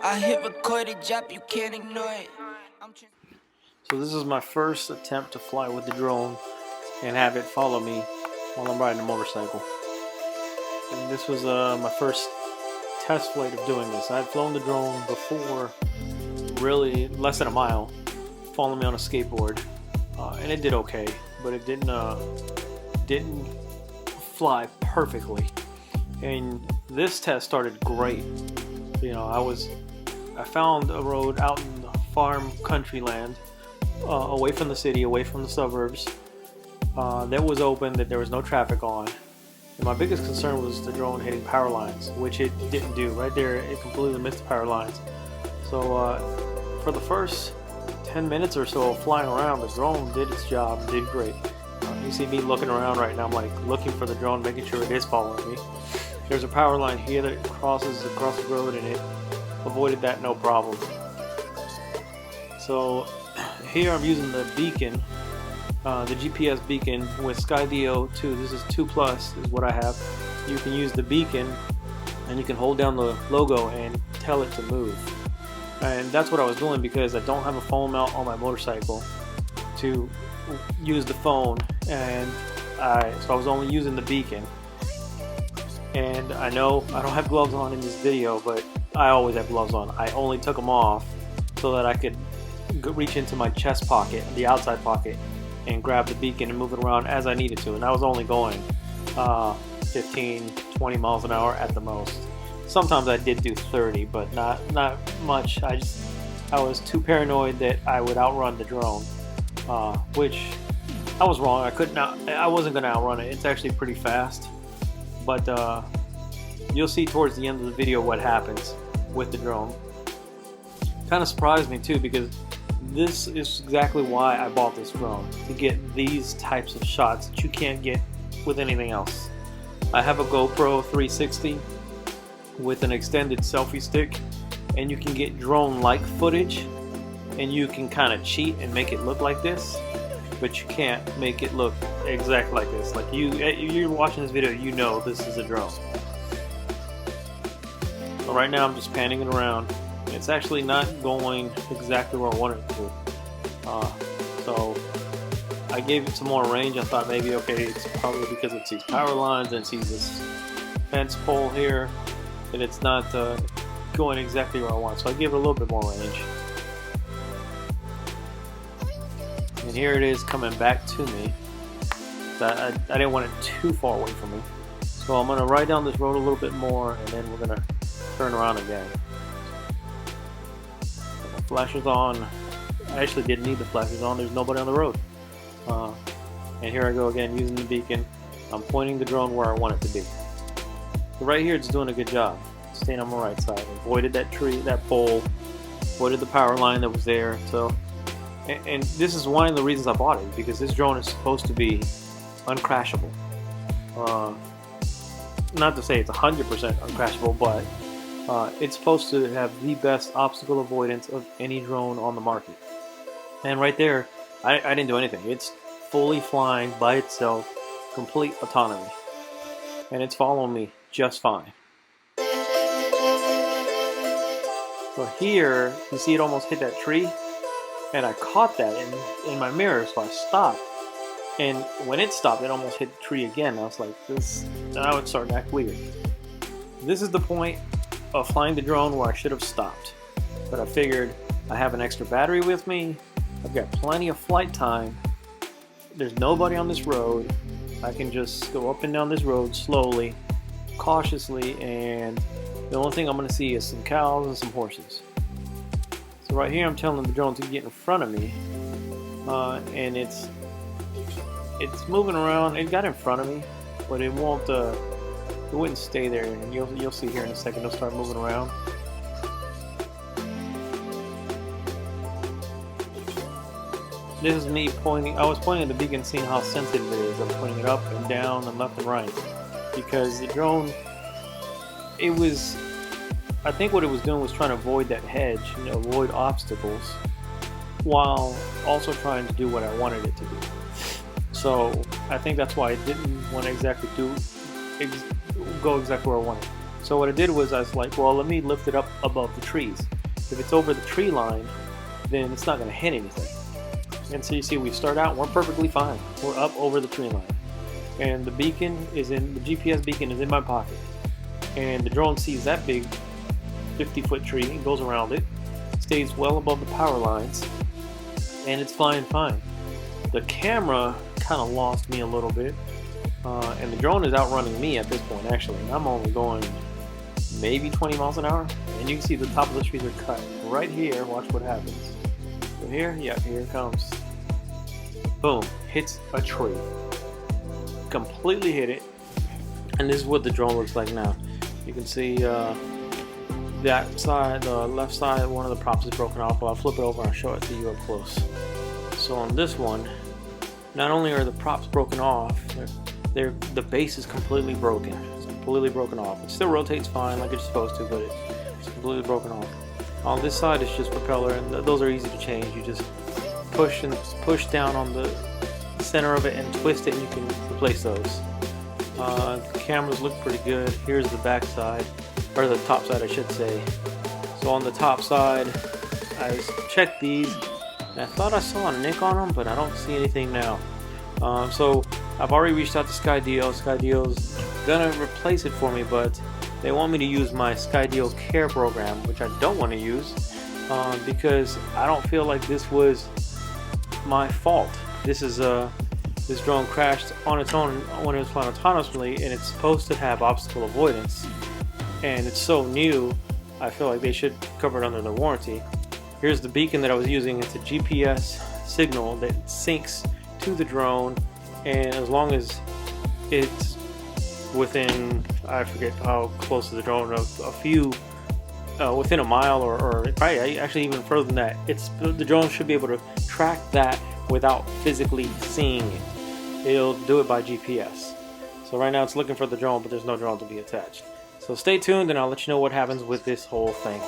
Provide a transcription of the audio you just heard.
I hit record a drop, you can't ignore it. So this is my first attempt to fly with the drone and have it follow me while I'm riding a motorcycle. And this was my first test flight of doing this. I had flown the drone before, really less than a mile, following me on a skateboard, and it did okay, but it didn't fly perfectly. And this test started great. You know, I found a road out in farm country land, away from the city, away from the suburbs, that was open, that there was no traffic on. And my biggest concern was the drone hitting power lines, which it didn't do. Right there, it completely missed the power lines. So for the first 10 minutes or so of flying around, the drone did its job and did great. You see me looking around right now. I'm like looking for the drone, making sure it is following me. There's a power line here that crosses across the road, and it avoided that no problem. So here I'm using the beacon, the GPS beacon with Skydio 2. This is 2 plus is what I have. You can use the beacon and you can hold down the logo and tell it to move. And that's what I was doing because I don't have a phone mount on my motorcycle to use the phone, and so I was only using the beacon. And I know I don't have gloves on in this video, but I always have gloves on. I only took them off so that I could reach into my chest pocket, the outside pocket, and grab the beacon and move it around as I needed to. And I was only going 15, 20 miles an hour at the most. Sometimes I did do 30, but not much. I was too paranoid that I would outrun the drone, which I was wrong. I wasn't going to outrun it. It's actually pretty fast. But you'll see towards the end of the video what happens with the drone. Kind of surprised me too, because this is exactly why I bought this drone, to get these types of shots that you can't get with anything else. I have a GoPro 360 with an extended selfie stick, and you can get drone-like footage, and you can kind of cheat and make it look like this, but you can't make it look exactly like this. Like you're watching this video, you know this is a drone. So right now I'm just panning it around. It's actually not going exactly where I wanted it to. So I gave it some more range. I thought maybe, okay, it's probably because it sees power lines and sees this fence pole here, that it's not going exactly where I want. So I gave it a little bit more range. And here it is coming back to me. I didn't want it too far away from me. So I'm going to ride down this road a little bit more, and then we're going to turn around again. The flashers on. I actually didn't need the flashers on. There's nobody on the road. And here I go again using the beacon. I'm pointing the drone where I want it to be. So right here it's doing a good job. Staying on my right side. Avoided that tree, that pole. Avoided the power line that was there. So, and this is one of the reasons I bought it, because this drone is supposed to be uncrashable. Not to say it's 100% uncrashable, but it's supposed to have the best obstacle avoidance of any drone on the market. And right there, I didn't do anything. It's fully flying by itself, complete autonomy. And it's following me just fine. So here, you see it almost hit that tree, and I caught that in my mirror, so I stopped. And when it stopped, it almost hit the tree again. I was like, now it's starting to act weird. This is the point of flying the drone where I should have stopped. But I figured I have an extra battery with me. I've got plenty of flight time. There's nobody on this road. I can just go up and down this road slowly, cautiously, and the only thing I'm going to see is some cows and some horses. So right here I'm telling the drone to get in front of me, and it's moving around. It got in front of me, but it wouldn't stay there, and you'll see here in a second it'll start moving around. This is me pointing. I was pointing at the beacon, seeing how sensitive it is. I'm pointing it up and down and left and right, because the drone, I think what it was doing was trying to avoid that hedge, avoid obstacles, while also trying to do what I wanted it to do. So I think that's why it didn't want to exactly go exactly where I wanted. So what I did was I was like, well, let me lift it up above the trees. If it's over the tree line, then it's not going to hit anything. And so you see, we start out and we're perfectly fine. We're up over the tree line, and the beacon is in, the GPS beacon is in my pocket, and the drone sees that big 50-foot tree and goes around it, stays well above the power lines, and it's flying fine. The camera kind of lost me a little bit, and the drone is outrunning me at this point. Actually, I'm only going maybe 20 miles an hour, and you can see the top of the trees are cut right here. Watch what happens. So here, yeah, here it comes. Boom, hits a tree. Completely hit it. And this is what the drone looks like now. You can see that side, the left side, one of the props is broken off. I'll flip it over and I'll show it to you up close. So on this one, not only are the props broken off, the base is completely broken. It's completely broken off. It still rotates fine like it's supposed to, but it's completely broken off. On this side, it's just propeller, and those are easy to change. You just push down on the center of it and twist it, and you can replace those. The cameras look pretty good. Here's the back side, or the top side I should say. So on the top side, I checked these, and I thought I saw a nick on them, but I don't see anything now. So I've already reached out to Skydio. Skydio's gonna replace it for me, but they want me to use my Skydio Care program, which I don't want to use because I don't feel like this was my fault. This drone crashed on its own when it was flying autonomously, and it's supposed to have obstacle avoidance, and it's so new, I feel like they should cover it under the warranty. Here's the beacon that I was using. It's a GPS signal that syncs to the drone, and as long as it's within, I forget how close to the drone, a few within a mile or probably actually even further than that, the drone should be able to track that without physically seeing it. It'll do it by GPS. So right now it's looking for the drone, but there's no drone to be attached. So stay tuned and I'll let you know what happens with this whole thing.